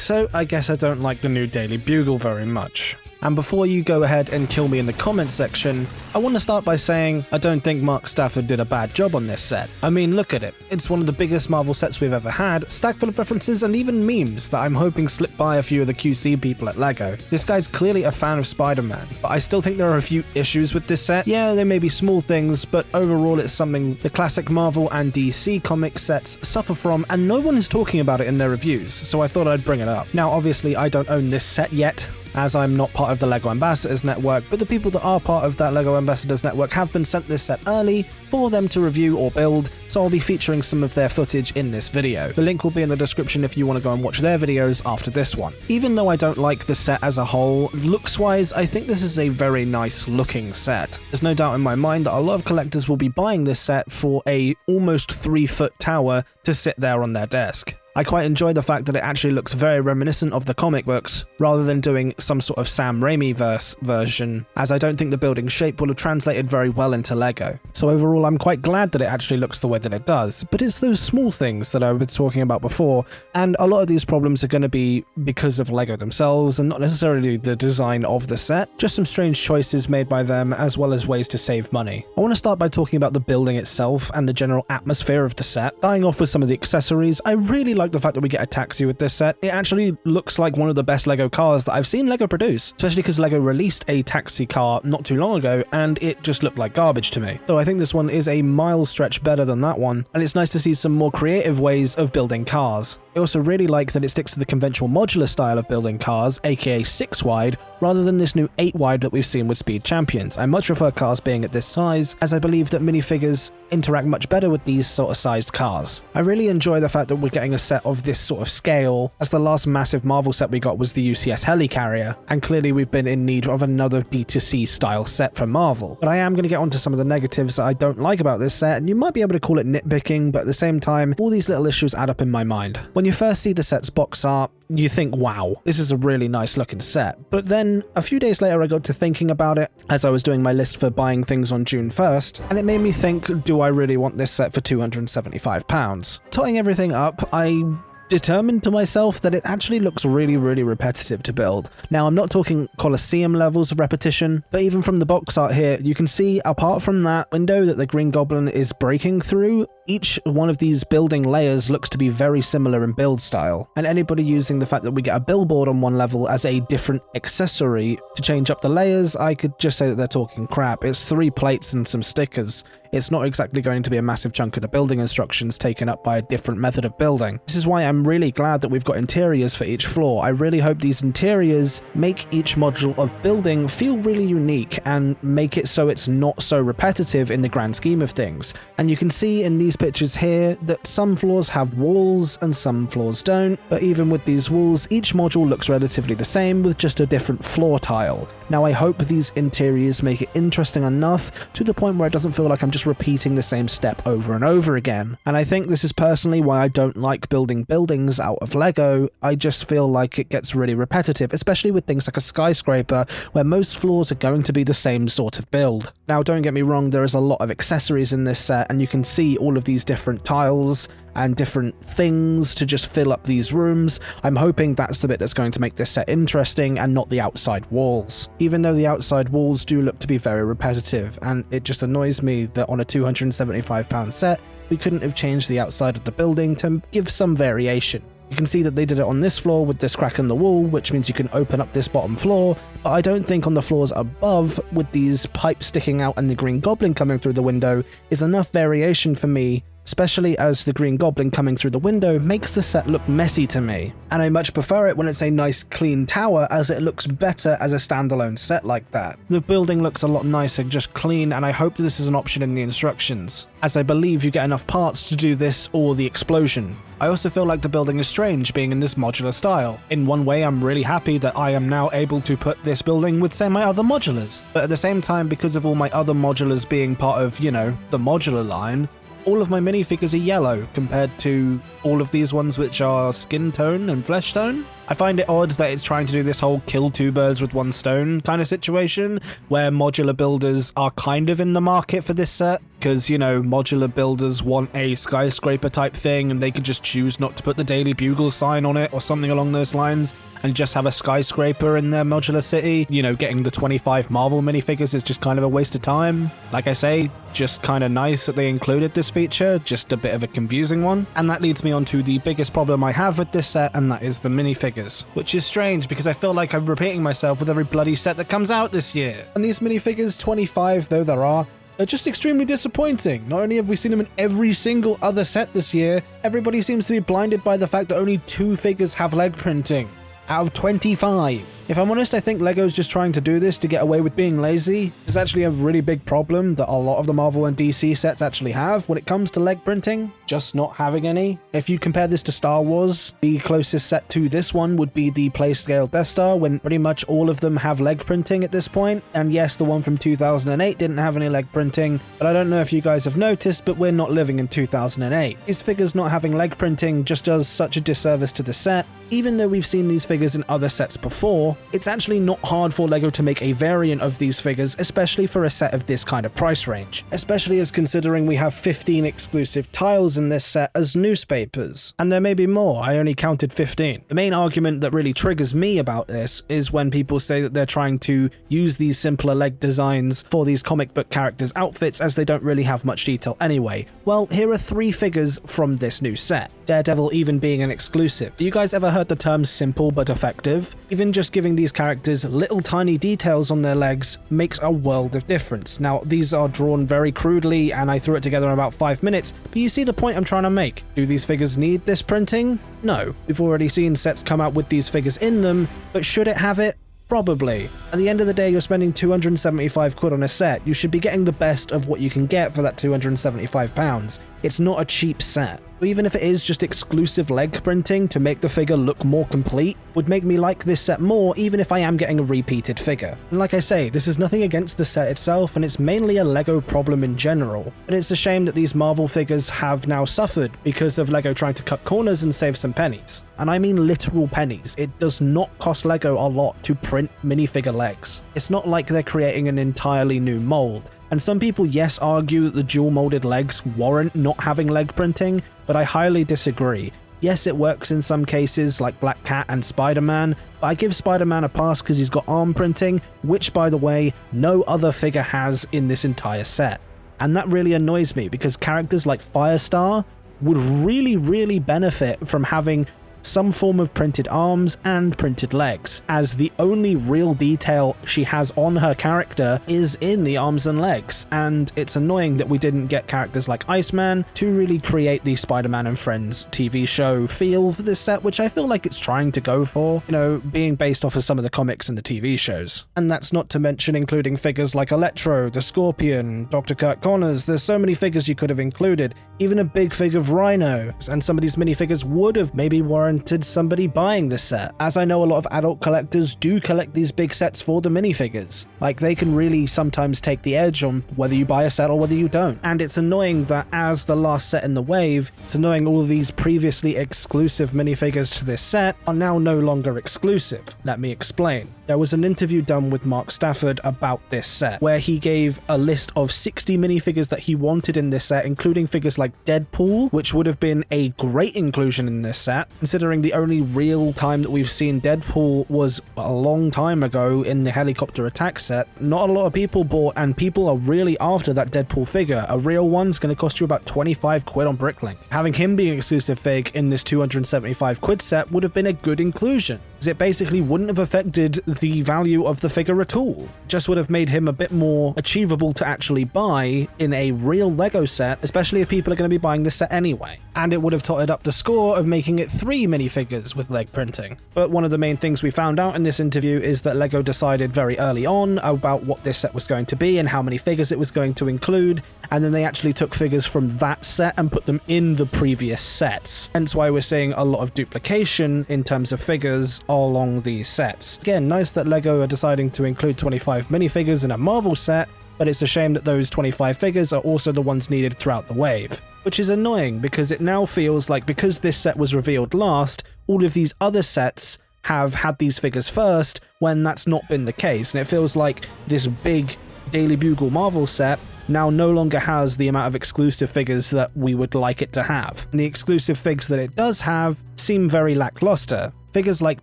so I guess I don't like the new Daily Bugle very much. And before you go ahead and kill me in the comments section, I want to start by saying I don't think Mark Stafford did a bad job on this set. I mean, look at it. It's one of the biggest Marvel sets we've ever had, stacked full of references and even memes that I'm hoping slip by a few of the QC people at LEGO. This guy's clearly a fan of Spider-Man, but I still think there are a few issues with this set. Yeah, they may be small things, but overall it's something the classic Marvel and DC comic sets suffer from, and no one is talking about it in their reviews, so I thought I'd bring it up. Now, obviously, I don't own this set yet, as I'm not part of the LEGO Ambassadors Network, but the people that are part of that LEGO Ambassadors Network have been sent this set early for them to review or build, so I'll be featuring some of their footage in this video. The link will be in the description if you want to go and watch their videos after this one. Even though I don't like the set as a whole, looks-wise, I think this is a very nice looking set. There's no doubt in my mind that a lot of collectors will be buying this set for a almost 3-foot tower to sit there on their desk. I quite enjoy the fact that it actually looks very reminiscent of the comic books, rather than doing some sort of Sam Raimi version, as I don't think the building shape will have translated very well into LEGO. So overall, I'm quite glad that it actually looks the way that it does, but it's those small things that I was talking about before, and a lot of these problems are going to be because of LEGO themselves, and not necessarily the design of the set, just some strange choices made by them, as well as ways to save money. I want to start by talking about the building itself and the general atmosphere of the set. Starting off with some of the accessories, I really like the fact that we get a taxi with this set. It actually looks like one of the best LEGO cars that I've seen LEGO produce, especially because LEGO released a taxi car not too long ago and it just looked like garbage to me. So I think this one is a mile stretch better than that one, and it's nice to see some more creative ways of building cars. I also really like that it sticks to the conventional modular style of building cars, aka 6 wide, rather than this new 8 wide that we've seen with Speed Champions. I much prefer cars being at this size, as I believe that minifigures interact much better with these sort of sized cars. I really enjoy the fact that we're getting a set of this sort of scale, as the last massive Marvel set we got was the UCS Helicarrier, and clearly we've been in need of another D2C style set from Marvel. But I am going to get onto some of the negatives that I don't like about this set, and you might be able to call it nitpicking, but at the same time, all these little issues add up in my mind. When you first see the set's box art, you think, wow, this is a really nice looking set. But then a few days later I got to thinking about it as I was doing my list for buying things on June 1st, and it made me think, do I really want this set for £275? Totting everything up, I determined to myself that it actually looks really repetitive to build. Now, I'm not talking Colosseum levels of repetition, but even from the box art here, you can see apart from that window that the Green Goblin is breaking through, each one of these building layers looks to be very similar in build style, and anybody using the fact that we get a billboard on one level as a different accessory to change up the layers, I could just say that they're talking crap. It's 3 plates and some stickers. It's not exactly going to be a massive chunk of the building instructions taken up by a different method of building. This is why I'm really glad that we've got interiors for each floor. I really hope these interiors make each module of building feel really unique and make it so it's not so repetitive in the grand scheme of things. And you can see in these pictures here that some floors have walls and some floors don't, but even with these walls, each module looks relatively the same with just a different floor tile. Now, I hope these interiors make it interesting enough to the point where it doesn't feel like I'm just repeating the same step over and over again. And I think this is personally why I don't like building buildings out of LEGO. I just feel like it gets really repetitive, especially with things like a skyscraper, where most floors are going to be the same sort of build. Now, don't get me wrong, there is a lot of accessories in this set, and you can see all of these different tiles and different things to just fill up these rooms. I'm hoping that's the bit that's going to make this set interesting and not the outside walls. Even though the outside walls do look to be very repetitive, and it just annoys me that on a £275 set, we couldn't have changed the outside of the building to give some variation. You can see that they did it on this floor with this crack in the wall, which means you can open up this bottom floor, but I don't think on the floors above, with these pipes sticking out and the Green Goblin coming through the window, is enough variation for me, especially as the Green Goblin coming through the window makes the set look messy to me. And I much prefer it when it's a nice clean tower, as it looks better as a standalone set like that. The building looks a lot nicer, just clean, and I hope that this is an option in the instructions, as I believe you get enough parts to do this or the explosion. I also feel like the building is strange being in this modular style. In one way, I'm really happy that I am now able to put this building with, say, my other modulars. But at the same time, because of all my other modulars being part of, you know, the modular line, all of my minifigures are yellow compared to all of these ones which are skin tone and flesh tone. I find it odd that it's trying to do this whole kill two birds with one stone kind of situation, where modular builders are kind of in the market for this set, because, you know, modular builders want a skyscraper type thing and they could just choose not to put the Daily Bugle sign on it or something along those lines and just have a skyscraper in their modular city. You know, getting the 25 Marvel minifigures is just kind of a waste of time. Like I say, just kind of nice that they included this feature, just a bit of a confusing one. And that leads me on to the biggest problem I have with this set, and that is the minifigures. Which is strange because I feel like I'm repeating myself with every bloody set that comes out this year. And these minifigures, 25 though there are just extremely disappointing. Not only have we seen them in every single other set this year, everybody seems to be blinded by the fact that only 2 figures have leg printing out of 25. If I'm honest, I think LEGO's just trying to do this to get away with being lazy. It's actually a really big problem that a lot of the Marvel and DC sets actually have when it comes to leg printing, just not having any. If you compare this to Star Wars, the closest set to this one would be the Playscale Death Star, when pretty much all of them have leg printing at this point. And yes, the one from 2008 didn't have any leg printing, but I don't know if you guys have noticed, but we're not living in 2008. These figures not having leg printing just does such a disservice to the set. Even though we've seen these figures in other sets before, it's actually not hard for LEGO to make a variant of these figures, especially for a set of this kind of price range. Especially as considering we have 15 exclusive tiles in this set as newspapers. And there may be more, I only counted 15. The main argument that really triggers me about this is when people say that they're trying to use these simpler leg designs for these comic book characters' outfits as they don't really have much detail anyway. Well, here are 3 figures from this new set. Daredevil even being an exclusive. You guys ever heard the term simple but effective? Even just giving these characters little tiny details on their legs makes a world of difference. Now, these are drawn very crudely and I threw it together in about 5 minutes, but you see the point I'm trying to make. Do these figures need this printing? No. We've already seen sets come out with these figures in them, but should it have it? Probably. At the end of the day, you're spending 275 quid on a set. You should be getting the best of what you can get for that 275 pounds. It's not a cheap set. Even if it is just exclusive leg printing to make the figure look more complete, would make me like this set more even if I am getting a repeated figure. And like I say, this is nothing against the set itself and it's mainly a LEGO problem in general, but it's a shame that these Marvel figures have now suffered because of LEGO trying to cut corners and save some pennies. And I mean literal pennies. It does not cost LEGO a lot to print minifigure legs. It's not like they're creating an entirely new mold. And some people, yes, argue that the dual molded legs warrant not having leg printing, but I highly disagree. Yes, it works in some cases like Black Cat and Spider-Man, but I give Spider-Man a pass because he's got arm printing, which by the way, no other figure has in this entire set. And that really annoys me because characters like Firestar would really benefit from having some form of printed arms and printed legs, as the only real detail she has on her character is in the arms and legs, and it's annoying that we didn't get characters like Iceman to really create the Spider-Man and Friends TV show feel for this set, which I feel like it's trying to go for, you know, being based off of some of the comics and the TV shows. And that's not to mention including figures like Electro, the Scorpion, Dr. Kurt Connors. There's so many figures you could have included, even a big figure of Rhino, and some of these minifigures would have maybe warranted somebody buying this set, as I know a lot of adult collectors do collect these big sets for the minifigures. Like, they can really sometimes take the edge on whether you buy a set or whether you don't. And it's annoying that as the last set in the wave, it's annoying all of these previously exclusive minifigures to this set are now no longer exclusive. Let me explain. There was an interview done with Mark Stafford about this set, where he gave a list of 60 minifigures that he wanted in this set, including figures like Deadpool, which would have been a great inclusion in this set, considering the only real time that we've seen Deadpool was a long time ago in the helicopter attack set. Not a lot of people bought, and people are really after that Deadpool figure. A real one's going to cost you about 25 quid on Bricklink. Having him be an exclusive fig in this 275 quid set would have been a good inclusion, as it basically wouldn't have affected the value of the figure at all. Just would have made him a bit more achievable to actually buy in a real LEGO set, especially if people are going to be buying this set anyway. And it would have totted up the score of making it 3 minifigures with leg printing. But one of the main things we found out in this interview is that LEGO decided very early on about what this set was going to be and how many figures it was going to include, and then they actually took figures from that set and put them in the previous sets. Hence why we're seeing a lot of duplication in terms of figures along these sets. Again, nice that LEGO are deciding to include 25 minifigures in a Marvel set, but it's a shame that those 25 figures are also the ones needed throughout the wave. Which is annoying because it now feels like, because this set was revealed last, all of these other sets have had these figures first when that's not been the case, and it feels like this big Daily Bugle Marvel set now no longer has the amount of exclusive figures that we would like it to have. And the exclusive figs that it does have seem very lackluster. Figures like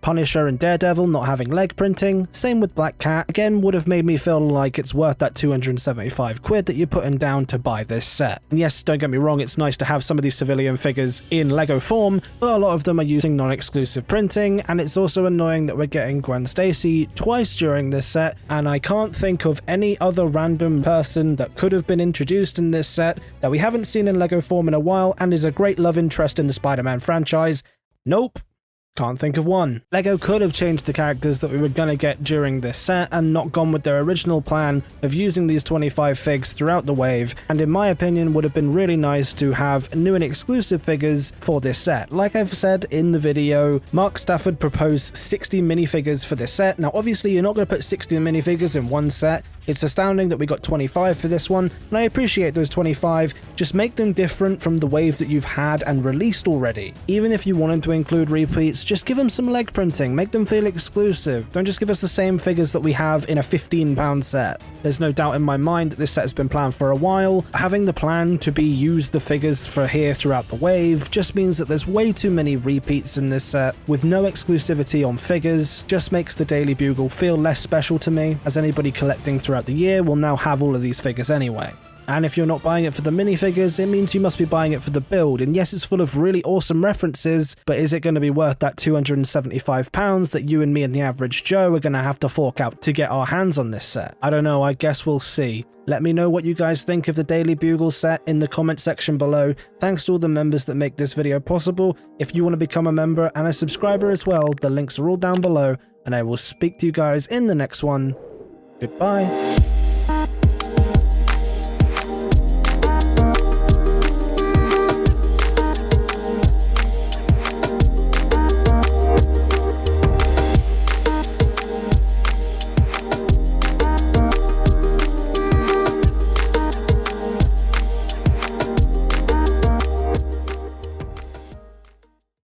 Punisher and Daredevil not having leg printing, same with Black Cat, again would have made me feel like it's worth that 275 quid that you're putting down to buy this set. And yes, don't get me wrong, it's nice to have some of these civilian figures in LEGO form, but a lot of them are using non-exclusive printing, and it's also annoying that we're getting Gwen Stacy twice during this set, and I can't think of any other random person that could have been introduced in this set that we haven't seen in LEGO form in a while and is a great love interest in the Spider-Man franchise. Nope. Can't think of one. LEGO could have changed the characters that we were gonna get during this set and not gone with their original plan of using these 25 figs throughout the wave, and in my opinion would have been really nice to have new and exclusive figures for this set. Like I've said in the video, Mark Stafford proposed 60 minifigures for this set. Now obviously you're not going to put 60 minifigures in one set. It's astounding that we got 25 for this one, and I appreciate those 25, just make them different from the wave that you've had and released already. Even if you wanted to include repeats, just give them some leg printing, make them feel exclusive. Don't just give us the same figures that we have in a £15 set. There's no doubt in my mind that this set has been planned for a while. Having the plan to be use the figures for here throughout the wave just means that there's way too many repeats in this set, with no exclusivity on figures, just makes the Daily Bugle feel less special to me, as anybody collecting throughout the year will now have all of these figures anyway. And if you're not buying it for the minifigures, it means you must be buying it for the build, and yes, it's full of really awesome references, but is it going to be worth that £275 that you and me and the average Joe are going to have to fork out to get our hands on this set? I don't know, I guess we'll see. Let me know what you guys think of the Daily Bugle set in the comment section below. Thanks to all the members that make this video possible. If you want to become a member and a subscriber as well, the links are all down below, and I will speak to you guys in the next one. Goodbye.